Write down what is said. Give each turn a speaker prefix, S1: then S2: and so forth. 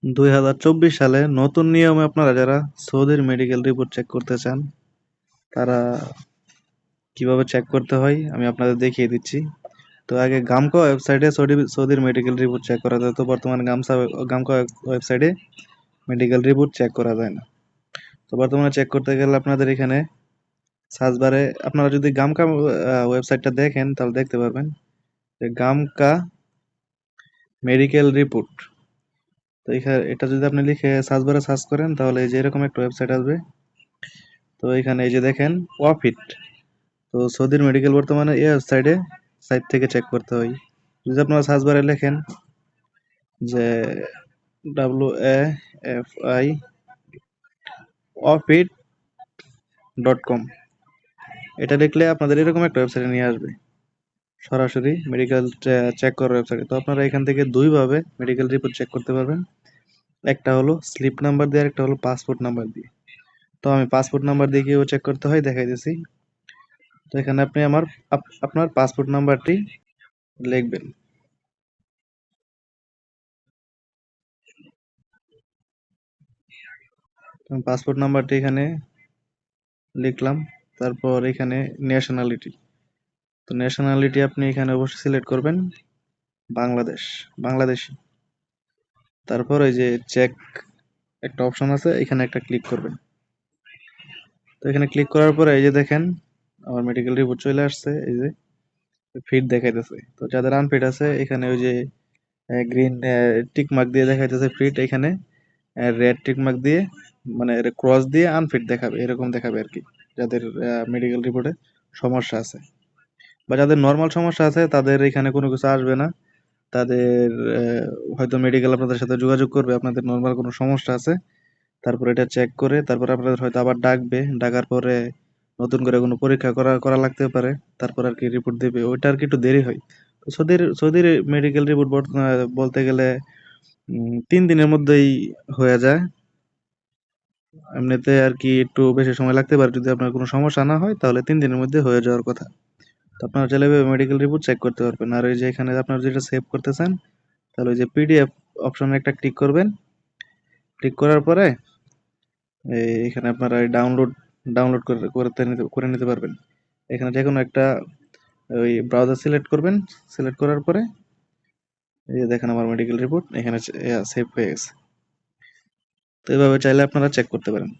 S1: 2024 সালে নতুন নিয়মে আপনারা যারা সৌদির মেডিকেল রিপোর্ট চেক করতে চান, তারা কিভাবে চেক করতে হয় আমি আপনাদের দেখিয়ে দিচ্ছি। তো আগে গামকা ওয়েবসাইটে সৌদির মেডিকেল রিপোর্ট চেক করা যায়, তো বর্তমানে গামকা ওয়েবসাইটে মেডিকেল রিপোর্ট চেক করা যায় না। তো বর্তমানে চেক করতে গেলে আপনাদের এখানে সার্চ বারে আপনারা যদি গামকা ওয়েবসাইটটা দেখেন তাহলে দেখতে পারবেন যে গামকা মেডিকেল রিপোর্ট। তো এখানে এটা যদি আপনি লিখে সার্চ বারে সার্চ করেন তাহলে এই যে এরকম একটা ওয়েবসাইট আসবে। তো এখানে এই যে দেখেন ওয়াফিট। তো সৌদির মেডিকেল বর্তমানে এই সাইট থেকে চেক করতে হয়। যদি আপনারা সার্চ বারে লেখেন যে WAFI ওয়াফিট.com, এটা লিখলে আপনাদের এরকম একটা ওয়েবসাইটে নিয়ে আসবে, সরাসরি মেডিকেল চেক করার ওয়েবসাইটে। তো আপনারা এখান থেকে দুইভাবে মেডিকেল রিপোর্ট চেক করতে পারবেন, একটা হলো স্লিপ নাম্বার দিয়ে আর একটা হলো পাসপোর্ট নাম্বার দিয়ে। তো আমি পাসপোর্ট নাম্বার দিয়ে কিভাবে চেক করতে হয় দেখাই দিছি। তো এখানে আপনি আপনার পাসপোর্ট নাম্বারটি লিখবেন। পাসপোর্ট নাম্বারটি এখানে লিখলাম। তারপর এখানে ন্যাশনালিটি, তো ন্যাশনালিটি আপনি এখানে অবশ্যই সিলেক্ট করবেন বাংলাদেশি। তারপর এই যে চেক একটা অপশন আছে, এখানে একটা ক্লিক করবেন। তো এখানে ক্লিক করার পরে এই যে দেখেন আমার মেডিকেল রিপোর্ট চলে আসছে, এই যে ফিট দেখাইতেছে। তো যাদের আনফিট আছে এখানে ওই যে গ্রিন টিক মার্ক দিয়ে দেখাইতেছে ফিট, এখানে রেড টিক মার্ক দিয়ে মানে ক্রস দিয়ে আনফিট দেখাবে, এরকম দেখাবে আর কি, যাদের মেডিকেল রিপোর্টে সমস্যা আছে। বা যাদের নর্মাল সমস্যা আছে তাদের এখানে কোনো কিছু আসবে না। তাদের হয়তো মেডিকেল আপনাদের সাথে যোগাযোগ করবে, আপনাদের নর্মাল কোনো সমস্যা আছে, তারপর এটা চেক করে তারপর আপনাদের হয়তো আবার ডাকবে, ডাকার পরে নতুন করে কোনো পরীক্ষা করা করা লাগতে পারে, তারপর আর কি রিপোর্ট দেবে, ওইটা আর কি একটু দেরি হয়। তো সৌদির মেডিকেল রিপোর্ট বলতে গেলে 3 দিনের মধ্যেই হয়ে যায়। এমনিতে আর কি একটু বেশি সময় লাগতে পারে, যদি আপনার কোনো সমস্যা না হয় তাহলে 3 দিনের মধ্যে হয়ে যাওয়ার কথা। তো আপনারা চাইলে মেডিকেল রিপোর্ট চেক করতে পারবেন। আর ওই যে এখানে আপনারা যেটা সেভ করতে চান, তাহলে ওই যে পিডিএফ অপশনে একটা ক্লিক করবেন। ক্লিক করার পরে এখানে আপনারা ডাউনলোড ডাউনলোড করে নিতে পারবেন। এখানে যে কোনো একটা ওই ব্রাউজার সিলেক্ট করবেন। সিলেক্ট করার পরে এই যে দেখেন আমার মেডিকেল রিপোর্ট এখানে সেভ হয়ে গেছে। তো এইভাবে চাইলে আপনারা চেক করতে পারেন।